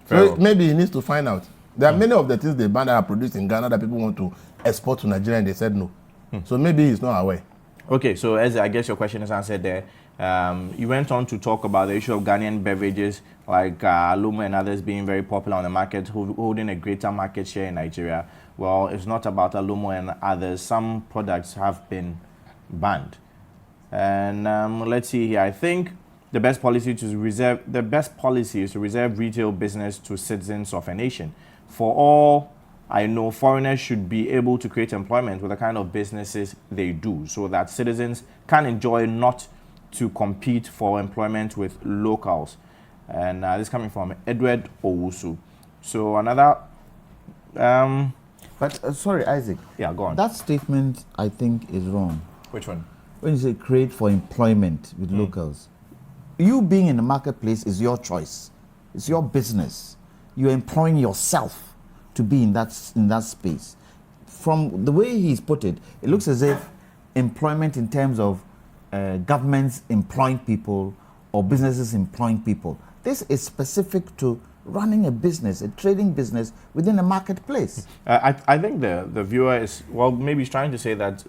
So maybe he needs to find out. There are many of the things they ban that are produced in Ghana that people want to export to Nigeria, and they said no. So maybe he's not aware. Okay, so as I guess your question is answered there. You went on to talk about the issue of Ghanaian beverages like Alumo and others being very popular on the market, holding a greater market share in Nigeria. Well, it's not about Alumo and others. Some products have been banned. And let's see here. I think the best policy is to reserve retail business to citizens of a nation. For all I know, foreigners should be able to create employment with the kind of businesses they do, so that citizens can enjoy, not to compete for employment with locals. And this is coming from Edward Owusu. So another... sorry, Isaac. Yeah, go on. That statement, I think, is wrong. Which one? When you say create for employment with locals. You being in the marketplace is your choice. It's your business. You're employing yourself to be in that space. From the way he's put it, it looks as if employment in terms of governments employing people or businesses employing people. This is specific to running a business, a trading business within a marketplace. I think the viewer is, well, maybe he's trying to say that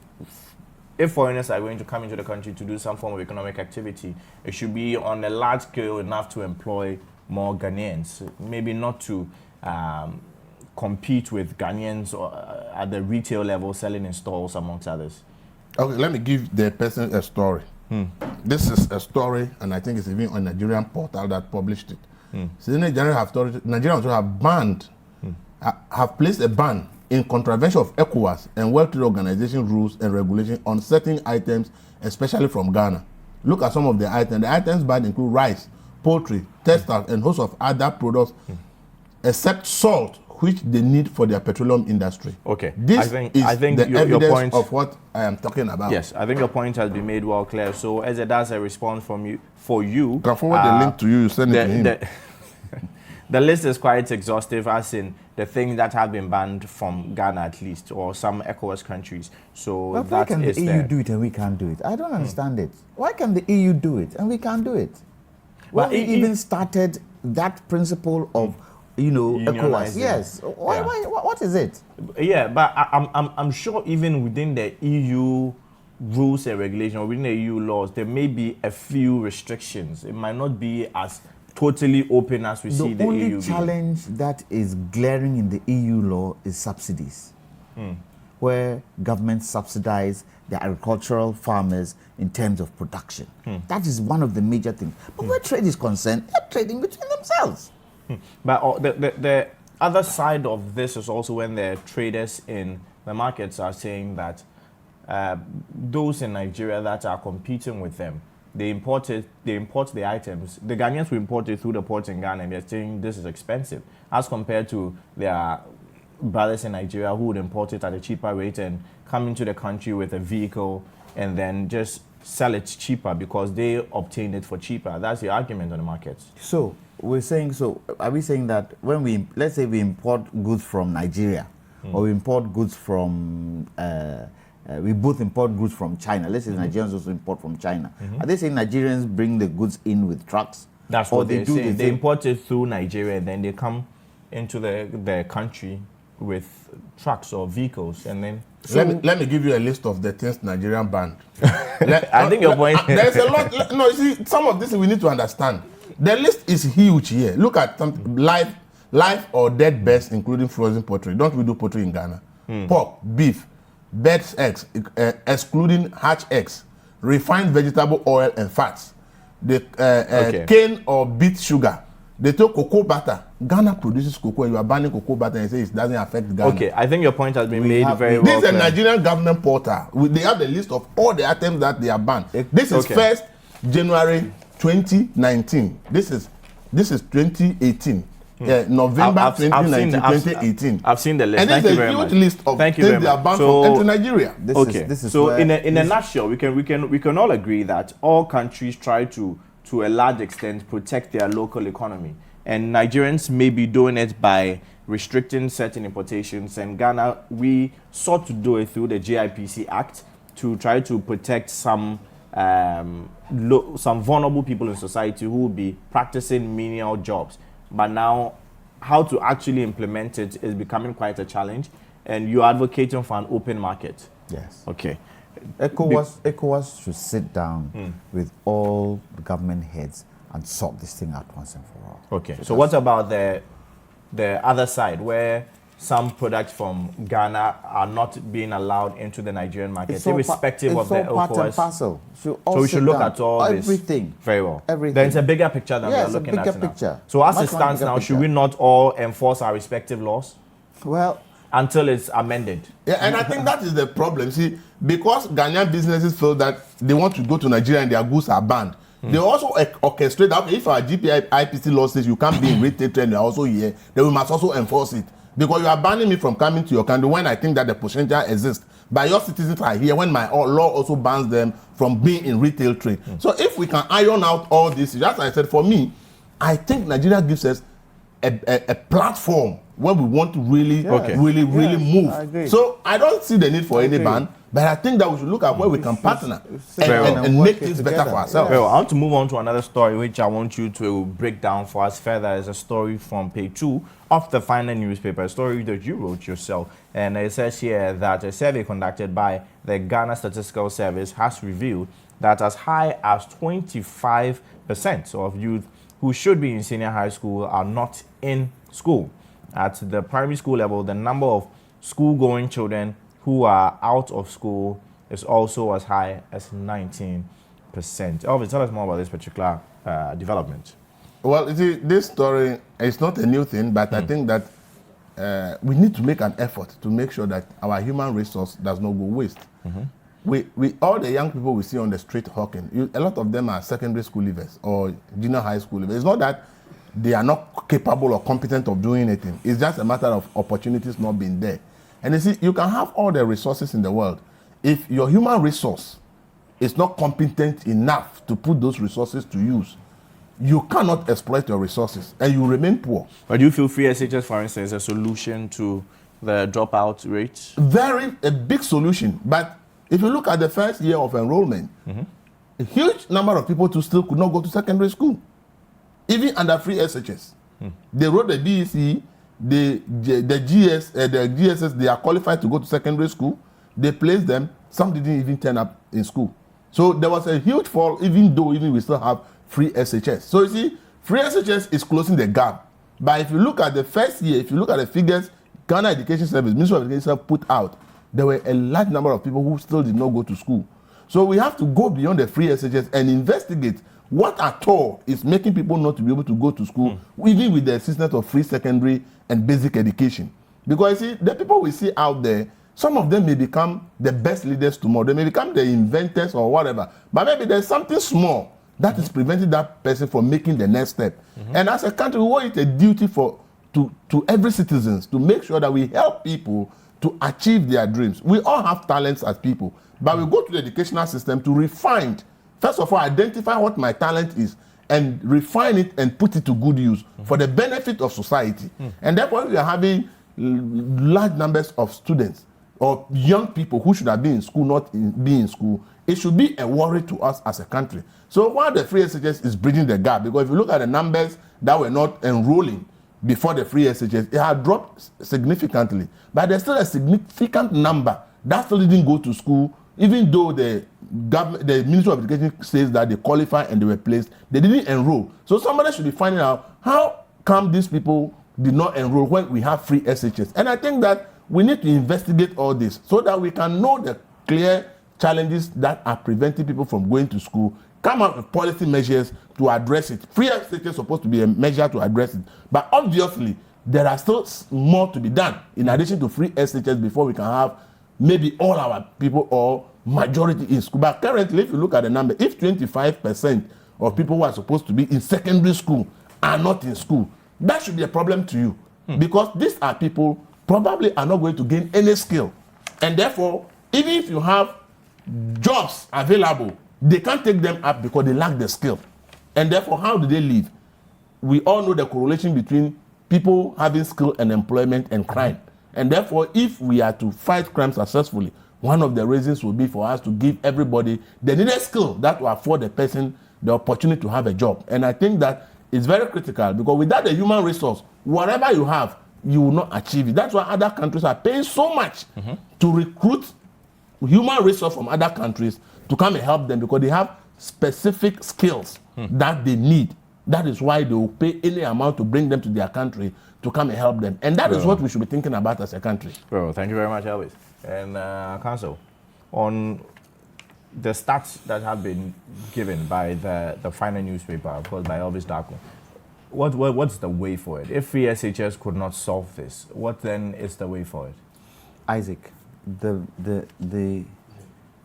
if foreigners are going to come into the country to do some form of economic activity, it should be on a large scale enough to employ more Ghanaians. Maybe not to compete with Ghanaians at the retail level, selling in stores, amongst others. Okay, let me give the person a story. This is a story, and I think it's even on a Nigerian portal that published it. So Nigerians have banned, have placed a ban in contravention of ECOWAS and World Trade Organization rules and regulations on certain items, especially from Ghana. Look at some of the items. The items banned include rice, poultry, textiles, and host of other products, except salt, which they need for their petroleum industry. Okay, I think the evidence your point of what I am talking about. Yes, I think your point has been made well clear. So, as that's a response from you, you can forward the link to you. Send it to him. The list is quite exhaustive, as in the things that have been banned from Ghana, at least, or some ECOWAS countries. So but why can the EU do it and we can't do it? I don't understand it. Why can the EU do it and we can't do it? Well, we even started that principle of ECOWAS. Yes. Why? What is it? Yeah, but I'm sure even within the EU rules and regulations, or within the EU laws, there may be a few restrictions. It might not be as totally open as we see the EU. The only challenge that is glaring in the EU law is subsidies. where governments subsidize the agricultural farmers in terms of production. That is one of the major things. But where trade is concerned, they're trading between themselves. But the other side of this is also when the traders in the markets are saying that those in Nigeria that are competing with them, they import the items. The Ghanaians will import it through the ports in Ghana, and they're saying this is expensive as compared to their brothers in Nigeria who would import it at a cheaper rate and come into the country with a vehicle and then just sell it cheaper because they obtained it for cheaper. That's the argument on the markets. So are we saying that when let's say we import goods from Nigeria, or we import goods from, we both import goods from China. Let's say Nigerians also import from China. Are they saying Nigerians bring the goods in with trucks? That's what they do. They import it through Nigeria, and then they come into the country with trucks or vehicles, and then. Let me give you a list of the things Nigerian banned. I think your point. There's a lot. No, you see, some of this we need to understand. The list is huge here. Look at some live or dead birds, including frozen poultry. Don't we do poultry in Ghana? Pork, beef, birds' eggs, excluding hatch eggs, refined vegetable oil and fats, the cane or beet sugar. They took cocoa butter. Ghana produces cocoa, and you are banning cocoa butter and say it doesn't affect Ghana. Okay, I think your point has been made very well. This is a Nigerian government portal. They have the list of all the items that they are banned. This is 1st January 2019. This is 2018. November 2019, 2018. I've seen the list. And Thank this you is a very huge much. list of things they are banned from entering Nigeria. This is so in a nutshell, we can all agree that all countries try to a large extent protect their local economy, and Nigerians may be doing it by restricting certain importations. And Ghana, we sought to do it through the GIPC Act to try to protect some vulnerable people in society who will be practicing menial jobs. But now, how to actually implement it is becoming quite a challenge, and you're advocating for an open market. Yes. Okay. ECOWAS should sit down with all the government heads and sort this thing out once and for all. Okay. So what about the other side, where some products from Ghana are not being allowed into the Nigerian market, irrespective of the ECOWAS? So we should look at all everything. This. Very well. Everything. There's a bigger picture than we're looking at now. So as it stands now, should we not all enforce our respective laws? Well, until it's amended. Yeah, and I think that is the problem. See, because Ghanaian businesses feel that they want to go to Nigeria and their goods are banned, they also orchestrate that if our IPC law says you can't be in retail trade and you're also here, then we must also enforce it. Because you are banning me from coming to your country when I think that the potential exists. But your citizens are here when my law also bans them from being in retail trade. So if we can iron out all this, as I said, for me, I think Nigeria gives us a platform when we want to really move. I so I don't see the need for any ban, but I think that we should look at where we can partner and make things better for ourselves. Well, I want to move on to another story which I want you to break down for us further. Is a story from page 2 of the final newspaper, a story that you wrote yourself. And it says here that a survey conducted by the Ghana Statistical Service has revealed that as high as 25% of youth who should be in senior high school are not in school. At the primary school level, the number of school-going children who are out of school is also as high as 19%. Elvis, tell us more about this particular development. Well, you see, this story is not a new thing, but I think that we need to make an effort to make sure that our human resource does not go waste. We all the young people we see on the street hawking, a lot of them are secondary school leavers or junior high school leavers. It's not that they are not capable or competent of doing anything. It's just a matter of opportunities not being there. And you see, you can have all the resources in the world. If your human resource is not competent enough to put those resources to use, you cannot exploit your resources and you remain poor. But do you feel free SHS, for instance, is a solution to the dropout rate? A big solution. But if you look at the first year of enrollment, a huge number of people still could not go to secondary school. Even under free SHS. They wrote the BEC, the GSS, they are qualified to go to secondary school. They placed them. Some didn't even turn up in school. So there was a huge fall, even though we still have free SHS. So you see, free SHS is closing the gap. But if you look at the first year, if you look at the figures Ghana Education Service, Ministry of Education put out, there were a large number of people who still did not go to school. So we have to go beyond the free SHS and investigate what at all is making people not to be able to go to school, even with the assistance of free secondary and basic education. Because you see, the people we see out there, some of them may become the best leaders tomorrow. They may become the inventors or whatever. But maybe there's something small that is preventing that person from making the next step. And as a country, we owe it a duty to every citizen to make sure that we help people to achieve their dreams. We all have talents as people, but we go to the educational system to refine. First of all, identify what my talent is and refine it and put it to good use for the benefit of society. And therefore, we are having large numbers of students or young people who should have been in school, not be in school. It should be a worry to us as a country. So while the free SHS is bridging the gap, because if you look at the numbers that were not enrolling before the free SHS, it had dropped significantly. But there's still a significant number that still didn't go to school, even though the government, the Ministry of Education says that they qualify and they were placed, they didn't enroll. So somebody should be finding out how come these people did not enroll when we have free SHS. And I think that we need to investigate all this so that we can know the clear challenges that are preventing people from going to school, come up with policy measures to address it. Free SHS is supposed to be a measure to address it. But obviously, there are still more to be done in addition to free SHS before we can have maybe all our people or majority in school. But currently, if you look at the number, if 25% of people who are supposed to be in secondary school are not in school, that should be a problem to you. Because these are people probably are not going to gain any skill. And therefore, even if you have jobs available, they can't take them up because they lack the skill. And therefore, how do they live? We all know the correlation between people having skill and employment and crime. And therefore, if we are to fight crime successfully, one of the reasons will be for us to give everybody the needed skill that will afford the person the opportunity to have a job. And I think that it's very critical, because without the human resource, whatever you have, you will not achieve it. That's why other countries are paying so much to recruit human resource from other countries to come and help them, because they have specific skills that they need. That is why they will pay any amount to bring them to their country to come and help them. And that is what we should be thinking about as a country. Well, thank you very much, Elvis. And Council, on the stats that have been given by the final newspaper, of course, by Elvis Darko, what's the way for it? If free SHS could not solve this, what then is the way for it? Isaac, the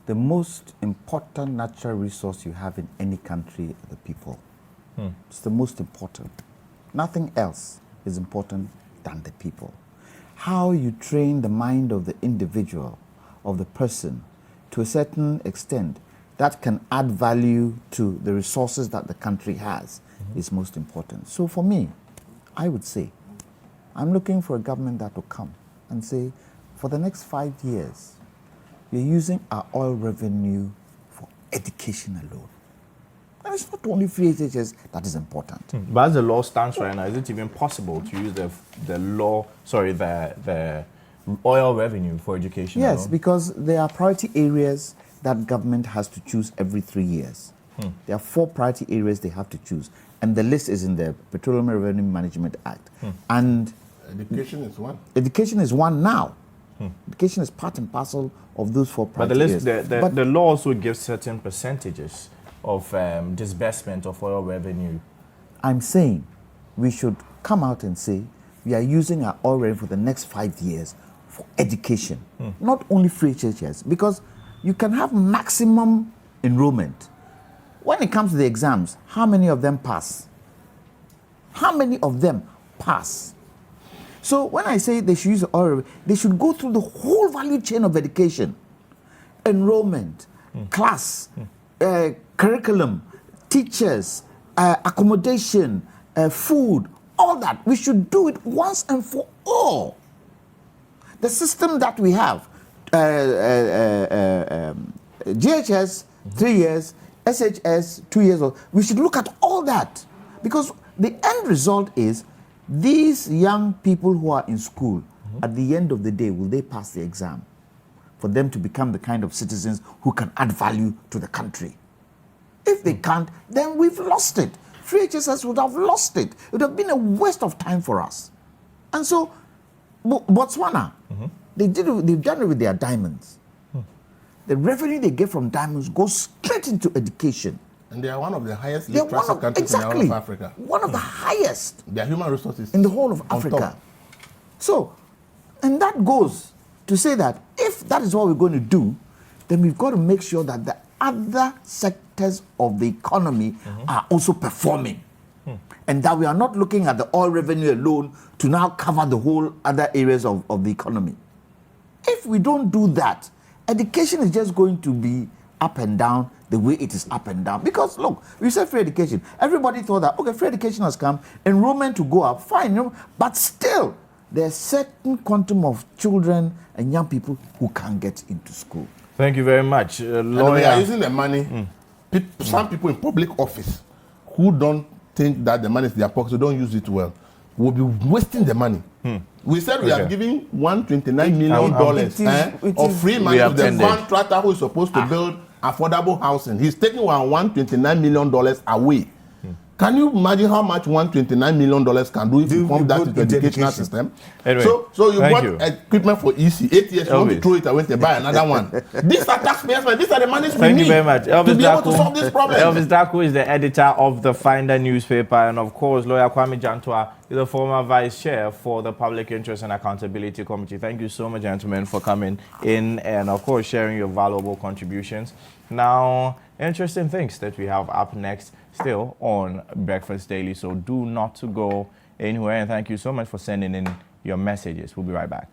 most important natural resource you have in any country are the people. It's the most important. Nothing else is important than the people. How you train the mind of the individual, of the person, to a certain extent, that can add value to the resources that the country has is most important. So for me, I would say, I'm looking for a government that will come and say, for the next 5 years, we're using our oil revenue for education alone. And it's not only free SHS that is important. But as the law stands right now, is it even possible to use the oil revenue for education? Yes, alone? because there are priority areas that government has to choose every 3 years. There are 4 priority areas they have to choose. And the list is in the Petroleum Revenue Management Act. And Education is one. education is one now. Education is part and parcel of those 4 priority areas. But the law also gives certain percentages of disbursement of oil revenue. I'm saying we should come out and say we are using our oil revenue for the next 5 years for education, not only free SHS, because you can have maximum enrollment. When it comes to the exams, how many of them pass? How many of them pass? So when I say they should use the oil revenue, they should go through the whole value chain of education, enrollment, class, curriculum, teachers, accommodation, food, all that. We should do it once and for all. The system that we have, GHS, 3 years, SHS, 2 years old, we should look at all that. Because the end result is these young people who are in school, at the end of the day, will they pass the exam for them to become the kind of citizens who can add value to the country? If they can't, then we've lost it. Free HSS would have lost it. It would have been a waste of time for us. And so, Botswana, they've done it with their diamonds. The revenue they get from diamonds goes straight into education. And they are one of the highest literacy countries in the whole of Africa. One of the highest. Their human resources in the whole of Africa. Top. So, and that goes to say that if that is what we're going to do, then we've got to make sure that the other sectors of the economy are also performing. And that we are not looking at the oil revenue alone to now cover the whole other areas of the economy. If we don't do that, education is just going to be up and down the way it is up and down. Because look, we said free education. Everybody thought that, okay, free education has come, enrollment to go up, fine. But still, there's certain quantum of children and young people who can't get into school. Thank you very much. And we are using the money. Some people in public office who don't think that the money is their pocket, so don't use it well, will be wasting the money. We said we are giving $129 million of free money to the contractor who is supposed to build affordable housing. He's taking $129 million away. Can you imagine how much $129 million can do if you pump that into the educational system? Anyway, so you bought equipment for EC, 8 years, you want to throw it away and buy another one. These are taxpayers, these are the money we need very much. Elvis to be Darko, able to solve this problem. Elvis Darko is the editor of the Finder newspaper, and of course, lawyer Kwame Jantuah is the former vice chair for the Public Interest and Accountability Committee. Thank you so much, gentlemen, for coming in and, of course, sharing your valuable contributions. Now, interesting things that we have up next still on Breakfast Daily, so do not to go anywhere, and thank you so much for sending in your messages. We'll be right back.